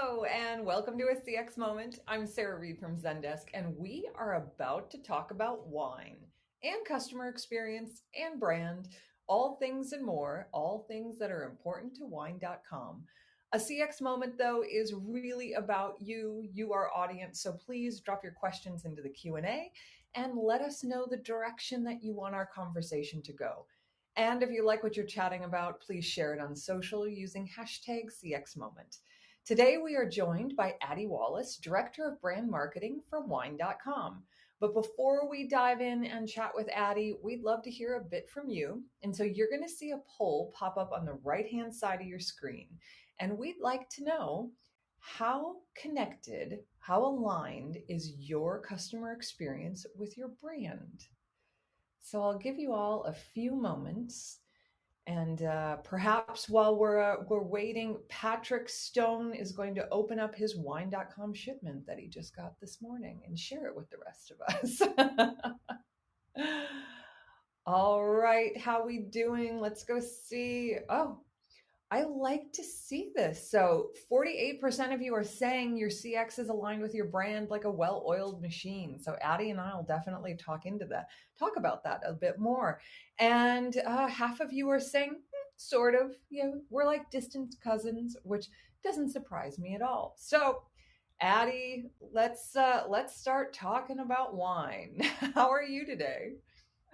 Hello, and welcome to a CX Moment. I'm Sarah Reed from Zendesk, and we are about to talk about wine and customer experience and brand, all things and more, all things that are important to wine.com. A CX Moment, though, is really about you, our audience, so please drop your questions into the Q&A and let us know the direction that you want our conversation to go. And if you like what you're chatting about, please share it on social using hashtag CX Moment. Today, we are joined by Addie Wallace, Director of Brand Marketing for Wine.com. But before we dive in and chat with Addie, we'd love to hear a bit from you. And so you're going to see a poll pop up on the right-hand side of your screen. And we'd like to know how connected, how aligned is your customer experience with your brand? So I'll give you all a few moments. And perhaps while we're waiting, Patrick Stone is going to open up his wine.com shipment that he just got this morning and share it with the rest of us. All right, how we doing? Let's go see. Oh, I like to see this. So 48% of you are saying your CX is aligned with your brand like a well-oiled machine. So Addie and I will definitely talk about that a bit more. And half of you are saying, sort of, we're like distant cousins, which doesn't surprise me at all. So Addie, let's start talking about wine. How are you today?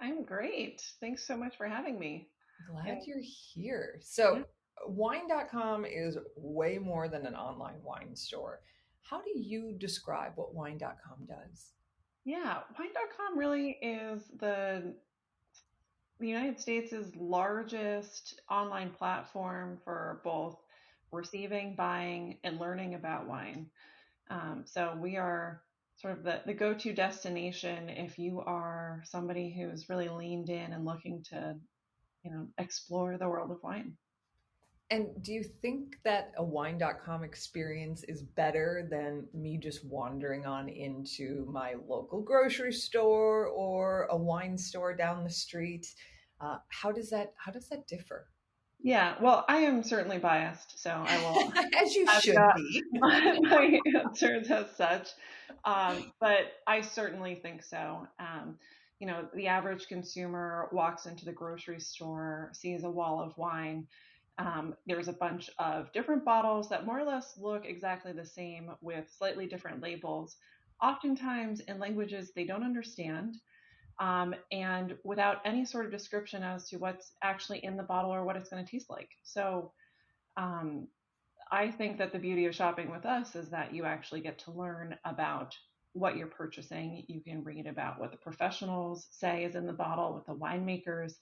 I'm great. Thanks so much for having me. Glad And you're here. yeah, So, wine.com is way more than an online wine store. How do you describe what wine.com does? yeah, Wine.com really is the United States' largest online platform for both receiving, buying, and learning about wine. So we are sort of the go-to destination if you are somebody who's really leaned in and looking to, explore the world of wine. And do you think that a wine.com experience is better than me just wandering on into my local grocery store or a wine store down the street? How does that differ? Yeah, well, I am certainly biased, so I will As you I've should got be. my answers as such. But I certainly think so. The average consumer walks into the grocery store, sees a wall of wine. There's a bunch of different bottles that more or less look exactly the same with slightly different labels, oftentimes in languages they don't understand, and without any sort of description as to what's actually in the bottle or what it's going to taste like. So, um, I think that the beauty of shopping with us is that you actually get to learn about what you're purchasing. You can read about what the professionals say is in the bottle, what the winemakers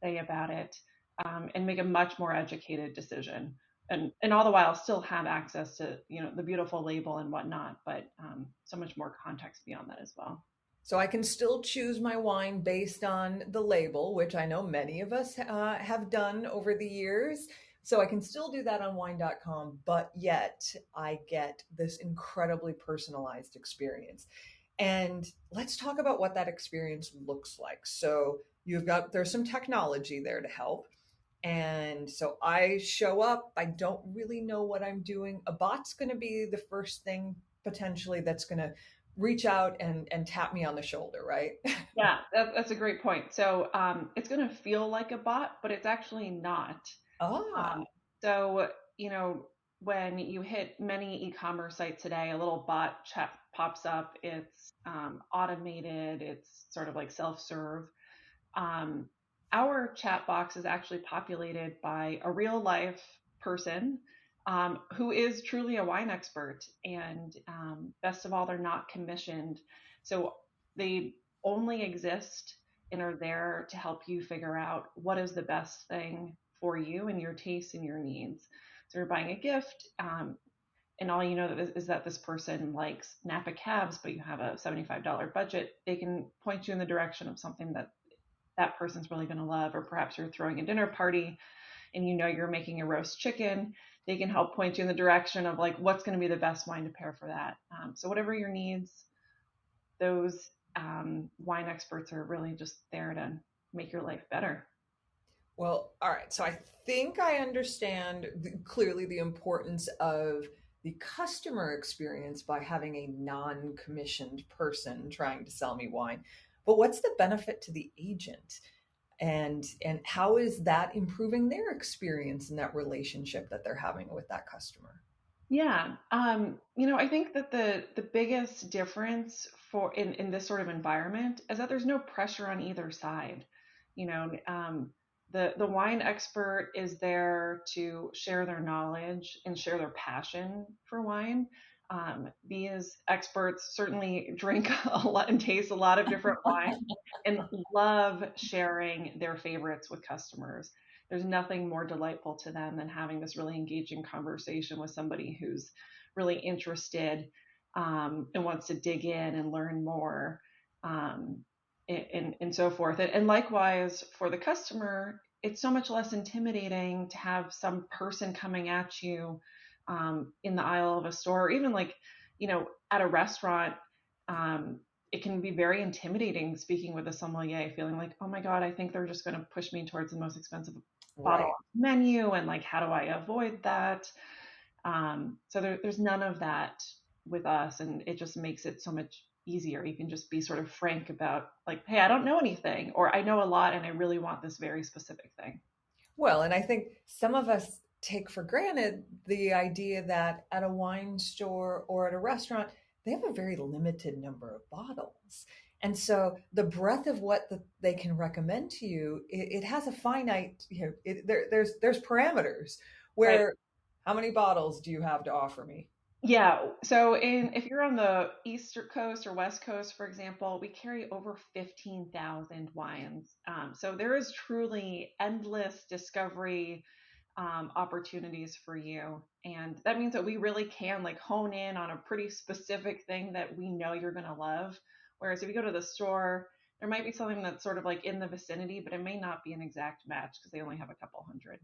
say about it, and make a much more educated decision. And all the while still have access to the beautiful label and whatnot, but so much more context beyond that as well. So I can still choose my wine based on the label, which I know many of us have done over the years. So I can still do that on wine.com, but yet I get this incredibly personalized experience. And let's talk about what that experience looks like. So there's some technology there to help. And so I show up, I don't really know what I'm doing. A bot's going to be the first thing potentially that's going to reach out and tap me on the shoulder, right? Yeah, that's a great point. So it's going to feel like a bot, but it's actually not. Ah, Um, so, when you hit many e-commerce sites today, a little bot chat pops up. It's automated. It's sort of like self-serve. Um, our chat box is actually populated by a real life person who is truly a wine expert. And best of all, they're not commissioned. So they only exist and are there to help you figure out what is the best thing for you and your tastes and your needs. So you're buying a gift, and all you know is that this person likes Napa cabs, but you have a $75 budget. They can point you in the direction of something that person's really going to love. Or perhaps you're throwing a dinner party and you're making a roast chicken. They can help point you in the direction of like what's going to be the best wine to pair for that. So whatever your needs, those wine experts are really just there to make your life better. well, all right. So I think I understand clearly the importance of the customer experience by having a non-commissioned person trying to sell me wine. But what's the benefit to the agent? And how is that improving their experience in that relationship that they're having with that customer? Yeah. I think that the biggest difference for in this sort of environment is that there's no pressure on either side. You know, the wine expert is there to share their knowledge and share their passion for wine. These experts certainly drink a lot and taste a lot of different wines and love sharing their favorites with customers. There's nothing more delightful to them than having this really engaging conversation with somebody who's really interested, and wants to dig in and learn more, um, and so forth. And likewise for the customer, it's so much less intimidating to have some person coming at you, in the aisle of a store, or even like, at a restaurant. Um, it can be very intimidating speaking with a sommelier, feeling like, oh my God, I think they're just going to push me towards the most expensive bottle Right. menu, and like, how do I avoid that? So there's none of that with us, and it just makes it so much easier. You can just be sort of frank about, like, hey, I don't know anything, or I know a lot and I really want this very specific thing. Well, and I think some of us take for granted the idea that at a wine store or at a restaurant, they have a very limited number of bottles. And so the breadth of what they can recommend to you, it has a finite, there's parameters Right. where how many bottles do you have to offer me? Yeah. So if you're on the East Coast or West Coast, for example, we carry over 15,000 wines. So there is truly endless discovery, opportunities for you. And that means that we really can like hone in on a pretty specific thing that we know you're going to love. Whereas if you go to the store, there might be something that's sort of like in the vicinity, but it may not be an exact match because they only have a couple hundred.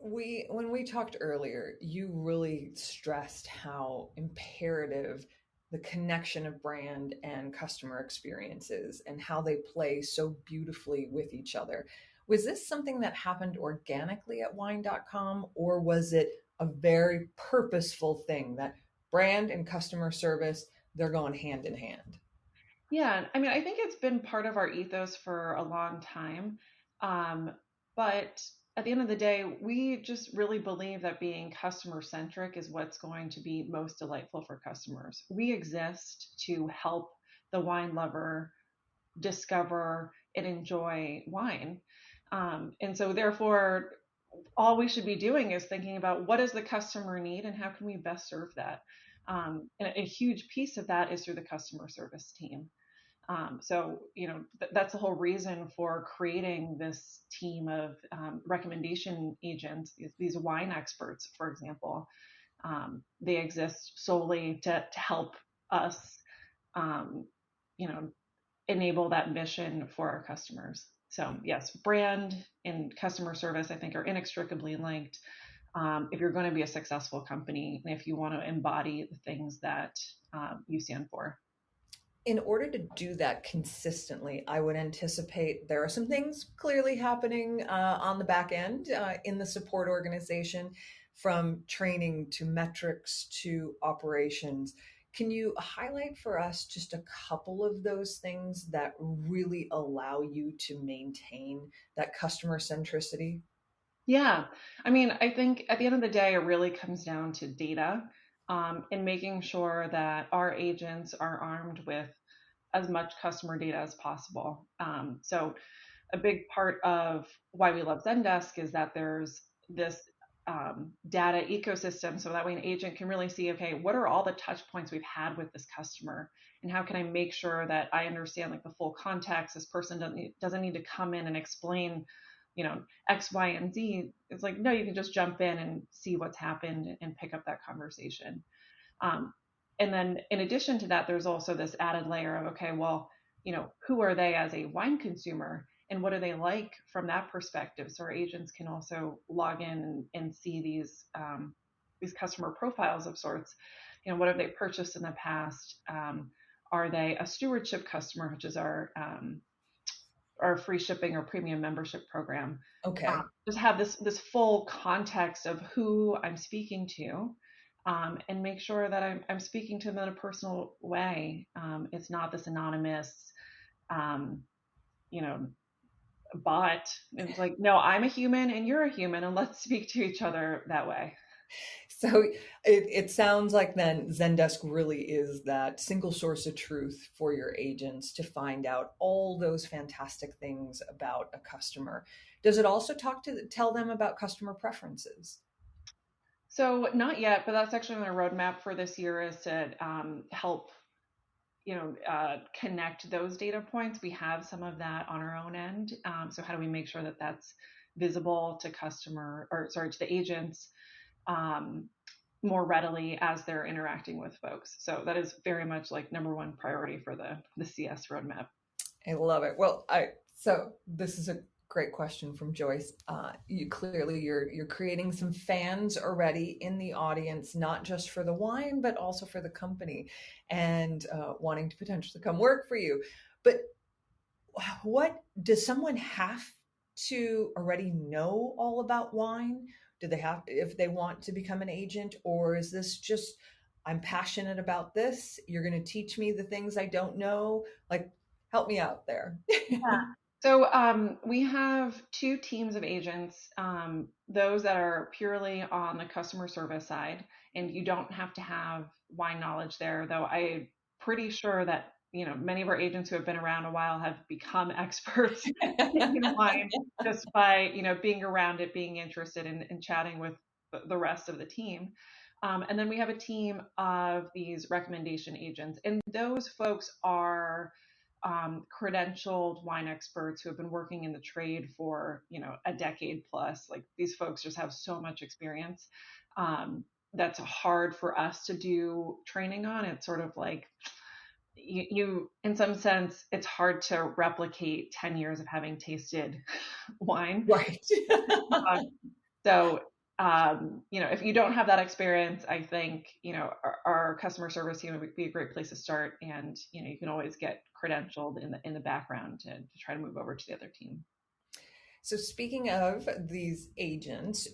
We When we talked earlier, you really stressed how imperative the connection of brand and customer experiences and how they play so beautifully with each other. Was this something that happened organically at wine.com, or was it a very purposeful thing that brand and customer service, they're going hand in hand? Yeah, I mean, I think it's been part of our ethos for a long time. Um, but at the end of the day, we just really believe that being customer centric is what's going to be most delightful for customers. We exist to help the wine lover discover and enjoy wine. And so, therefore, all we should be doing is thinking about what does the customer need and how can we best serve that. And a huge piece of that is through the customer service team. So, that's the whole reason for creating this team of, recommendation agents, these wine experts, for example. They exist solely to help us, um, you know, enable that mission for our customers. So, yes, brand and customer service, I think, are inextricably linked. If you're going to be a successful company, and if you want to embody the things that, you stand for. In order to do that consistently, I would anticipate there are some things clearly happening on the back end in the support organization, from training to metrics to operations. Can you highlight for us just a couple of those things that really allow you to maintain that customer centricity? Yeah. I mean, I think at the end of the day, it really comes down to data, and making sure that our agents are armed with as much customer data as possible. So, a big part of why we love Zendesk is that there's this, data ecosystem. So that way an agent can really see, okay, what are all the touch points we've had with this customer? And how can I make sure that I understand like the full context? This person doesn't need to come in and explain, X, Y, and Z. It's like, no, you can just jump in and see what's happened and pick up that conversation. Um, and then in addition to that, there's also this added layer of, okay, well, who are they as a wine consumer and what are they like from that perspective? So our agents can also log in and see these customer profiles of sorts. What have they purchased in the past? Are they a stewardship customer, which is our free shipping or premium membership program. Okay. Just have this full context of who I'm speaking to, and make sure that I'm speaking to them in a personal way. It's not this anonymous, um, you know, bot. It's like, no, I'm a human and you're a human, and let's speak to each other that way. So it sounds like then Zendesk really is that single source of truth for your agents to find out all those fantastic things about a customer. Does it also tell them about customer preferences? So not yet, but that's actually on our roadmap for this year is to help connect those data points. We have some of that on our own end. So how do we make sure that that's visible to to the agents um, more readily as they're interacting with folks? So that is very much like number one priority for the CS roadmap. I love it. Well, I so this is a great question from Joyce. You clearly you're creating some fans already in the audience, not just for the wine, but also for the company, and wanting to potentially come work for you. But what does someone have to already know all about wine? Do they have if they want to become an agent, or is this just I'm passionate about this? You're going to teach me the things I don't know. Like, help me out there. Yeah. So we have two teams of agents, those that are purely on the customer service side, and you don't have to have wine knowledge there, though I'm pretty sure that many of our agents who have been around a while have become experts in wine just by being around it, being interested in chatting with the rest of the team. And then we have a team of these recommendation agents, and those folks are credentialed wine experts who have been working in the trade for a decade plus. Like these folks just have so much experience, that's hard for us to do training on. It's sort of like you in some sense it's hard to replicate 10 years of having tasted wine. Right. um, so, if you don't have that experience, I think, our customer service team would be a great place to start. And, you can always get credentialed in the background to try to move over to the other team. So speaking of these agents,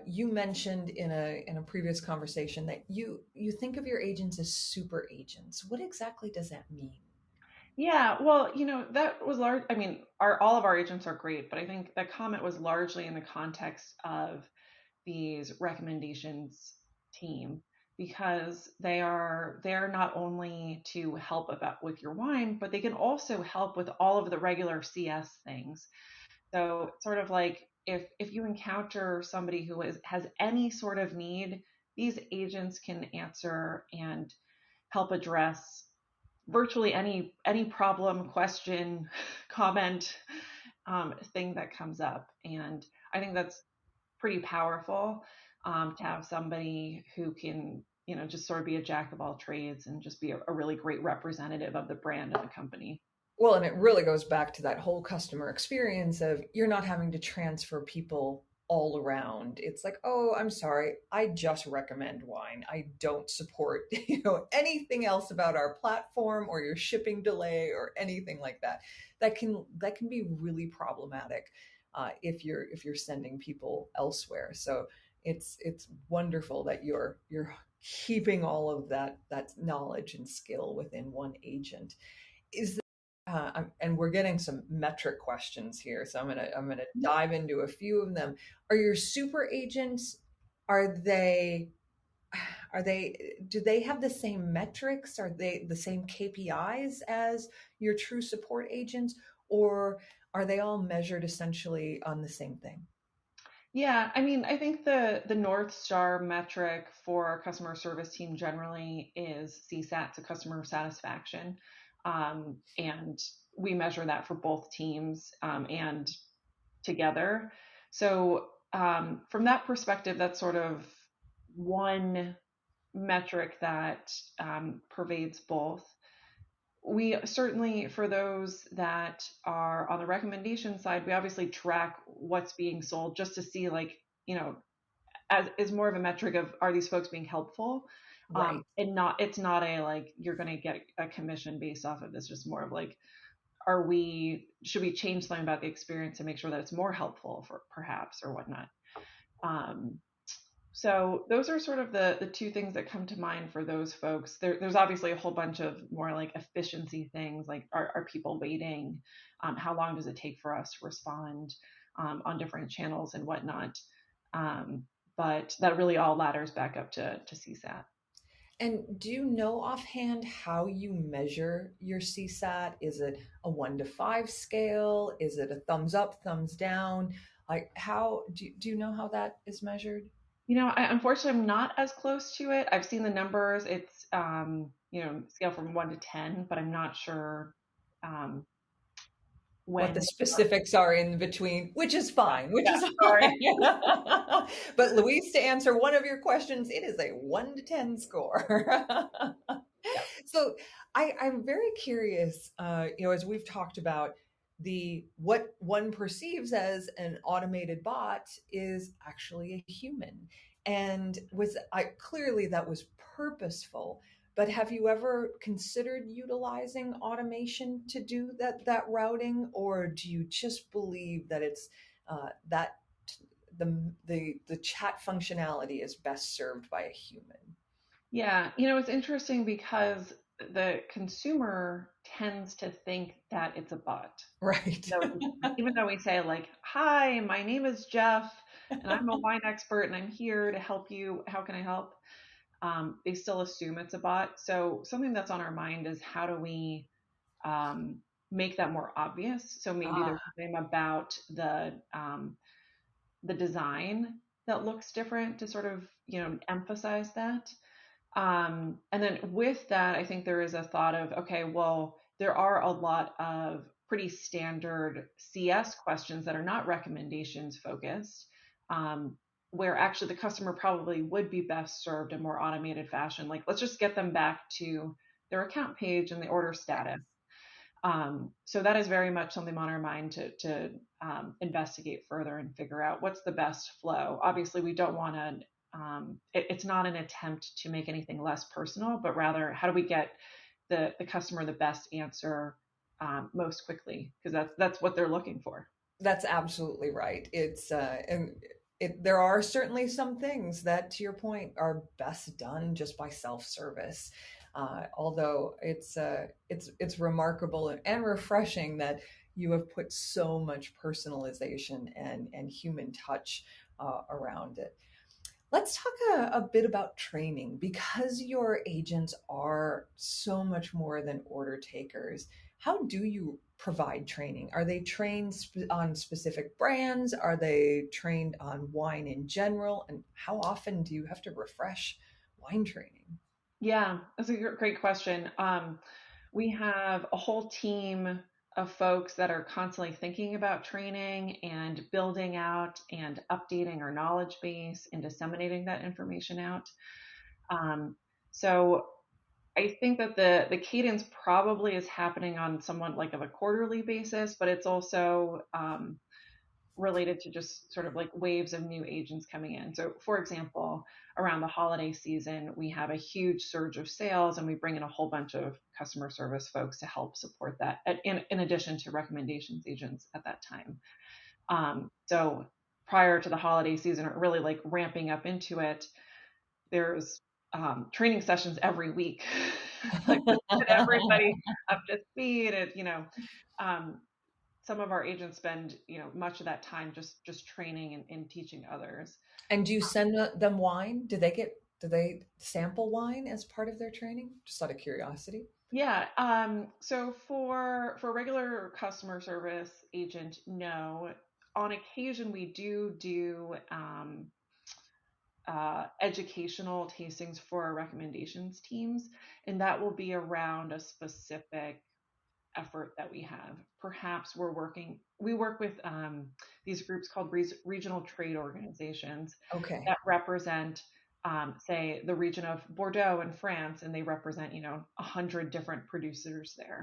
you mentioned in a previous conversation that you think of your agents as super agents. What exactly does that mean? Yeah, well, that was large. I mean, all of our agents are great, but I think that comment was largely in the context of these recommendations team because they're not only to help about with your wine, but they can also help with all of the regular CS things. So sort of like if you encounter somebody who has any sort of need, these agents can answer and help address virtually any problem, question, comment, thing that comes up. And I think that's pretty powerful, to have somebody who can, just sort of be a jack of all trades and just be a really great representative of the brand and the company. Well, and it really goes back to that whole customer experience of you're not having to transfer people all around. It's like, oh, I'm sorry, I just recommend wine. I don't support, anything else about our platform or your shipping delay or anything like that. That can be really problematic if you're sending people elsewhere. So it's wonderful that you're keeping all of that knowledge and skill within one agent. Is and we're getting some metric questions here, so I'm gonna dive into a few of them. Are your super agents, are they are they do they have the same metrics? Are they the same KPIs as your true support agents, or are they all measured essentially on the same thing? Yeah, I mean, I think the North Star metric for our customer service team generally is CSAT, so customer satisfaction. And we measure that for both teams, and together. So, from that perspective, that's sort of one metric that pervades both. We certainly, for those that are on the recommendation side, we obviously track what's being sold just to see, like, as is more of a metric of are these folks being helpful, Right. and not it's not a like you're going to get a commission based off of this, just more of like should we change something about the experience to make sure that it's more helpful for perhaps or whatnot. Um, so those are sort of the two things that come to mind for those folks. There's obviously a whole bunch of more like efficiency things, like are people waiting? How long does it take for us to respond on different channels and whatnot? Um, but that really all ladders back up to CSAT. And do you know offhand how you measure your CSAT? Is it a 1 to 5 scale? Is it a thumbs up, thumbs down? Like, how do you know how that is measured? Unfortunately, I'm not as close to it. I've seen the numbers. It's scale from 1 to 10, but I'm not sure um, What the when. specifics are in between, which is fine, which Yeah, is sorry. fine. But Louise, to answer one of your questions, it is a 1 to 10 score. Yeah. So I'm very curious, as we've talked about, the what one perceives as an automated bot is actually a human. And clearly that was purposeful. But have you ever considered utilizing automation to do that routing, or do you just believe that it's that the chat functionality is best served by a human? Yeah, it's interesting because the consumer tends to think that it's a bot. Right. Even though we say like, "Hi, my name is Jeff, and I'm a wine expert, and I'm here to help you. How can I help?" They still assume it's a bot. So something that's on our mind is how do we um, make that more obvious? So maybe Ah, there's something about the design that looks different to sort of emphasize that. And then with that, I think there is a thought of, okay, well, there are a lot of pretty standard CS questions that are not recommendations focused, where actually the customer probably would be best served in more automated fashion. Like, let's just get them back to their account page and the order status. So that is very much something on our mind to investigate further and figure out what's the best flow. Obviously, we don't want to. It's not an attempt to make anything less personal, but rather how do we get the customer the best answer most quickly, because that's what they're looking for. that's absolutely right. There are certainly some things that, to your point, are best done just by self-service. Although it's remarkable and refreshing that you have put so much personalization and human touch around it. Let's talk a bit about training because your agents are so much more than order takers. How do you provide training? Are they trained on specific brands? Are they trained on wine in general? And how often do you have to refresh wine training? Yeah, that's a great question. We have a whole team of folks that are constantly thinking about training and building out and updating our knowledge base and disseminating that information out. Um, so I think that the cadence probably is happening on somewhat like of a quarterly basis, but it's also related to just sort of like waves of new agents coming in. So, for example, around the holiday season, we have a huge surge of sales and we bring in a whole bunch of customer service folks to help support that, in addition to recommendations agents at that time. So, prior to the holiday season, or really like ramping up into it, there's training sessions every week, like get everybody up to speed. Um, some of our agents spend much of that time just training and teaching others. And do you send them wine? Do they sample wine as part of their training? Just out of curiosity. Yeah. So for regular customer service agent, no. On occasion, we do educational tastings for our recommendations teams, and that will be around a specific effort that we have. Perhaps we work with these groups called regional trade organizations Okay. that represent, say, the region of Bordeaux in France, and they represent, 100 different producers there.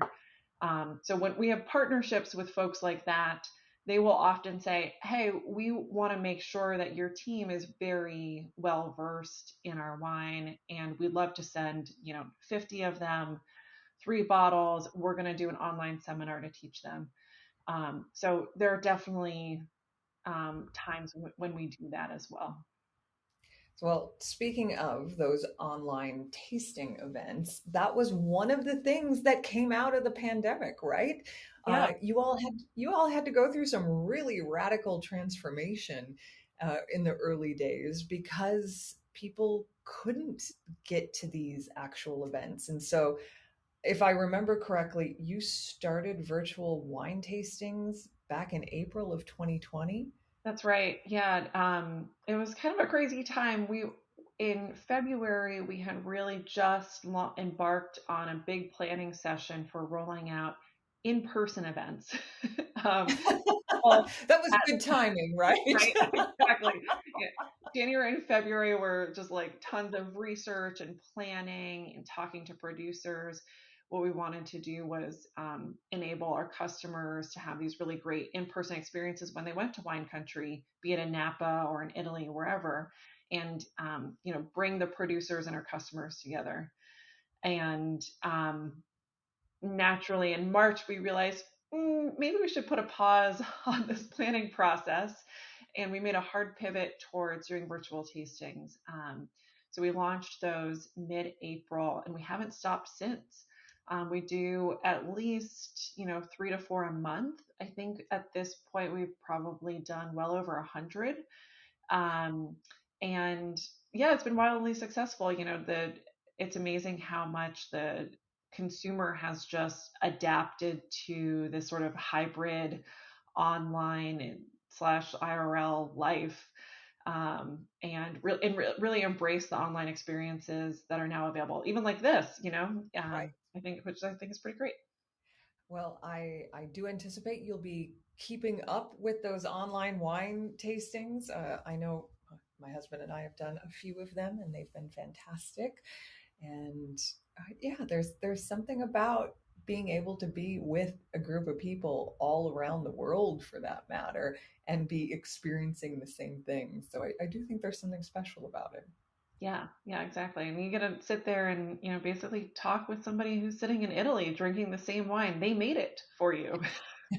So when we have partnerships with folks like that, they will often say, "Hey, we want to make sure that your team is very well versed in our wine, and we'd love to send, 50 of them 3 bottles. We're going to do an online seminar to teach them. So there are definitely times when we do that as well. Well, speaking of those online tasting events, that was one of the things that came out of the pandemic, right? Yeah, You all had to go through some really radical transformation in the early days because people couldn't get to these actual events. And so, if I remember correctly, you started virtual wine tastings back in April of 2020. that's right. Yeah, it was kind of a crazy time. In February, we had really just embarked on a big planning session for rolling out in-person events. um, all That was good timing, right? Right, exactly. Yeah. January and February were just like tons of research and planning and talking to producers. What we wanted to do was enable our customers to have these really great in-person experiences when they went to wine country, be it in Napa or in Italy, wherever, and bring the producers and our customers together. And naturally, in March, we realized maybe we should put a pause on this planning process, and we made a hard pivot towards doing virtual tastings. So we launched those mid-April, and we haven't stopped since. We do at least 3 to 4 a month. I think at this point we've probably done well over 100. um, and yeah, it's been wildly successful. It's amazing how much the consumer has just adapted to this sort of hybrid online and slash IRL life, and really embrace the online experiences that are now available, even like this. Right. Which I think is pretty great. Well, I do anticipate you'll be keeping up with those online wine tastings. I know my husband and I have done a few of them, and they've been fantastic. And yeah, there's something about being able to be with a group of people all around the world, for that matter, and be experiencing the same thing. So I do think there's something special about it. Yeah, yeah, exactly. And you get to sit there and, basically talk with somebody who's sitting in Italy drinking the same wine. They made it for you.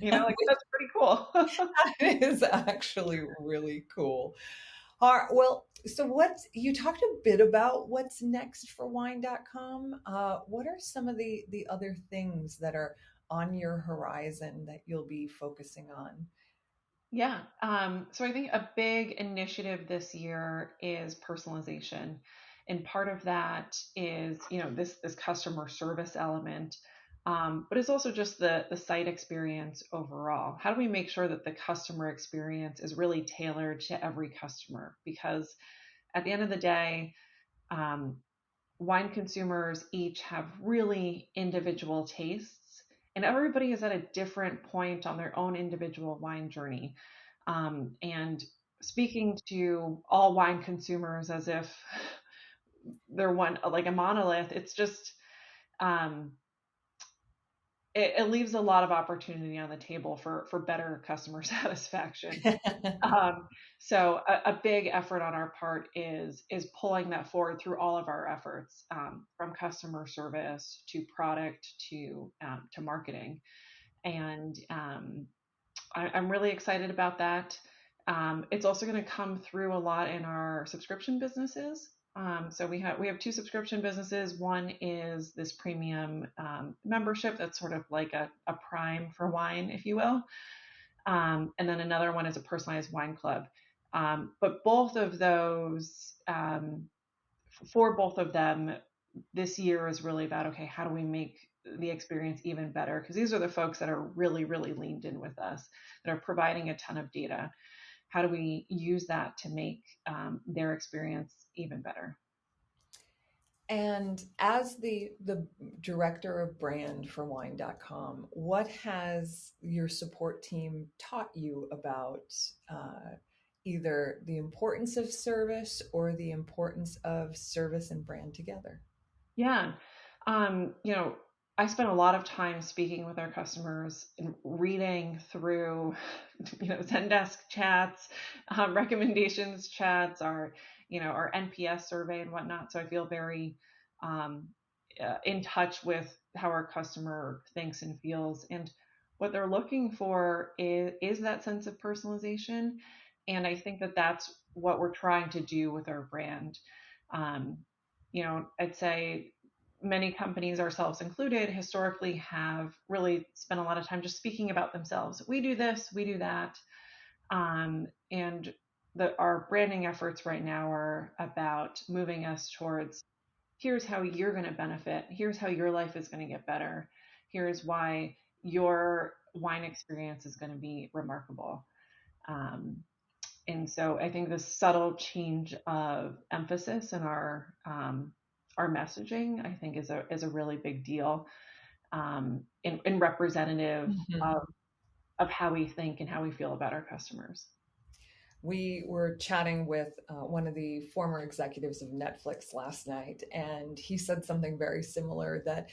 Like that's pretty cool. That is actually really cool. All right, well, so you talked a bit about what's next for wine.com. What are some of the other things that are on your horizon that you'll be focusing on? Yeah. So I think a big initiative this year is personalization. And part of that is, this customer service element. But it's also just the site experience overall. How do we make sure that the customer experience is really tailored to every customer? Because at the end of the day, um, wine consumers each have really individual tastes, and everybody is at a different point on their own individual wine journey. And speaking to all wine consumers as if they're one like a monolith, it's just um, it leaves a lot of opportunity on the table for better customer satisfaction. Um, so a big effort on our part is pulling that forward through all of our efforts, from customer service to product to marketing, and I'm really excited about that. It's also going to come through a lot in our subscription businesses. So we have two subscription businesses. One is this premium membership that's sort of like a prime for wine, if you will. And then another one is a personalized wine club. But both of those, for both of them, this year is really about, okay, how do we make the experience even better? Because these are the folks that are really, really leaned in with us, that are providing a ton of data. How do we use that to make their experience even better? And as the director of brand for wine.com, what has your support team taught you about either the importance of service or the importance of service and brand together? Yeah. Um, you know, I spent a lot of time speaking with our customers and reading through, Zendesk chats, recommendations chats, our NPS survey and whatnot. So I feel very um, in touch with how our customer thinks and feels. And what they're looking for is that sense of personalization. And I think that that's what we're trying to do with our brand. Um, I'd say many companies, ourselves included, historically have really spent a lot of time just speaking about themselves. We do this, we do that. And our branding efforts right now are about moving us towards here's how you're going to benefit. Here's how your life is going to get better. Here's why your wine experience is going to be remarkable. Um, and so I think the subtle change of emphasis in our messaging, I think, is a really big deal, and representative Mhm. of how we think and how we feel about our customers. We were chatting with one of the former executives of Netflix last night, and he said something very similar, that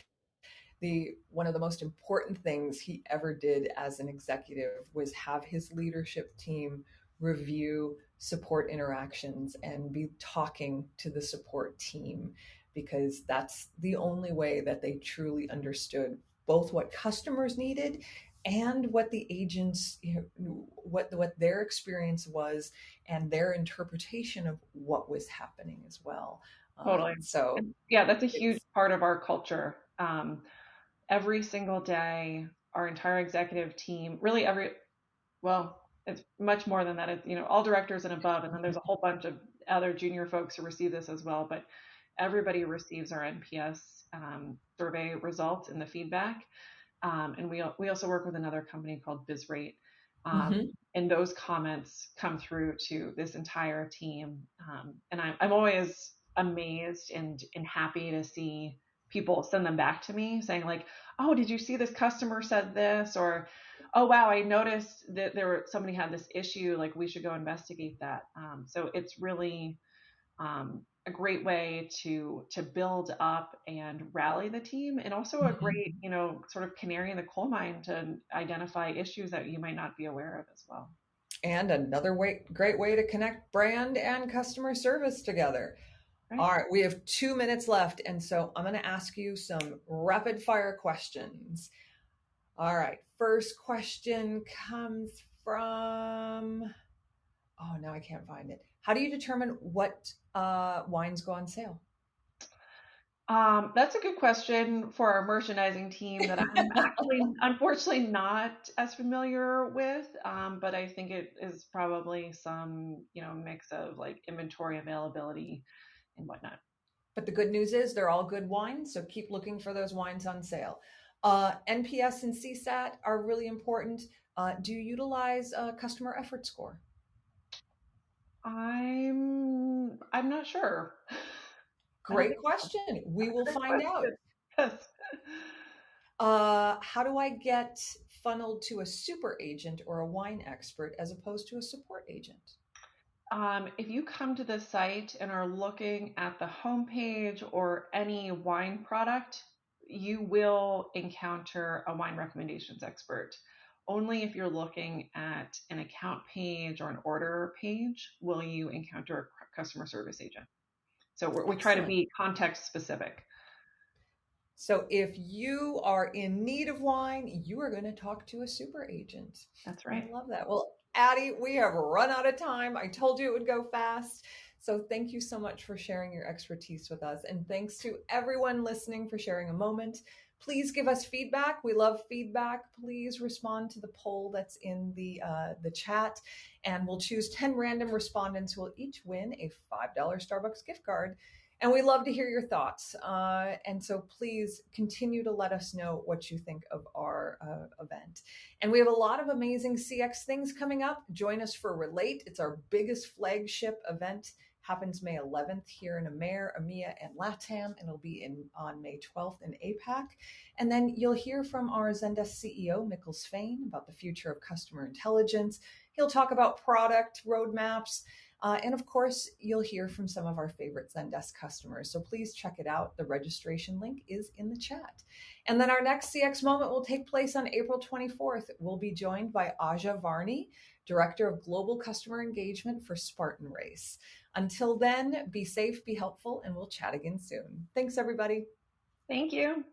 the one of the most important things he ever did as an executive was have his leadership team review support interactions and be talking to the support team, because that's the only way that they truly understood both what customers needed and what the agents, what their experience was and their interpretation of what was happening as well. Totally. So And yeah, that's a huge it's part of our culture. Every single day, our entire executive team, really well, it's much more than that. It's, all directors and above, and then there's a whole bunch of other junior folks who receive this as well. But everybody receives our NPS survey results and the feedback. And we also work with another company called BizRate. Mhm. And those comments come through to this entire team. And I'm always amazed and happy to see people send them back to me saying like, oh, did you see this customer said this? Or, oh, wow, I noticed that somebody had this issue. Like we should go investigate that. So it's really a great way to build up and rally the team, and also a Mhm. great sort of canary in the coal mine to identify issues that you might not be aware of as well. And another great way to connect brand and customer service together. Right. All right, we have 2 minutes left. And so I'm going to ask you some rapid fire questions. All right, first question comes from, oh, now I can't find it. How do you determine what wines go on sale? That's a good question for our merchandising team that I'm actually, unfortunately, not as familiar with. But I think it is probably some, mix of like inventory availability and whatnot. But the good news is they're all good wines, so keep looking for those wines on sale. NPS and CSAT are really important. Do you utilize a customer effort score? I'm not sure. I don't Great think so. question. We will Good find out. question. Yes. How do I get funneled to a super agent or a wine expert as opposed to a support agent? If you come to the site and are looking at the homepage or any wine product, you will encounter a wine recommendations expert. Only if you're looking at an account page or an order page will you encounter a customer service agent. So we try to Excellent. be context specific. So if you are in need of wine, you are going to talk to a super agent. That's I right. love that. Well, Addie, we have run out of time. I told you it would go fast. So thank you so much for sharing your expertise with us. And thanks to everyone listening for sharing a moment. Please give us feedback. We love feedback. Please respond to the poll that's in the chat, and we'll choose 10 random respondents who will each win a $5 Starbucks gift card. And we love to hear your thoughts. And so please continue to let us know what you think of our event. And we have a lot of amazing CX things coming up. Join us for Relate. It's our biggest flagship event. Happens May 11th here in EMEA, and LATAM, and it'll be on May 12th in APAC. And then you'll hear from our Zendesk CEO, Mikkel Svein, about the future of customer intelligence. He'll talk about product roadmaps. And of course, you'll hear from some of our favorite Zendesk customers. So please check it out. The registration link is in the chat. And then our next CX moment will take place on April 24th. We'll be joined by Aja Varney, Director of Global Customer Engagement for Spartan Race. Until then, be safe, be helpful, and we'll chat again soon. Thanks, everybody. Thank you.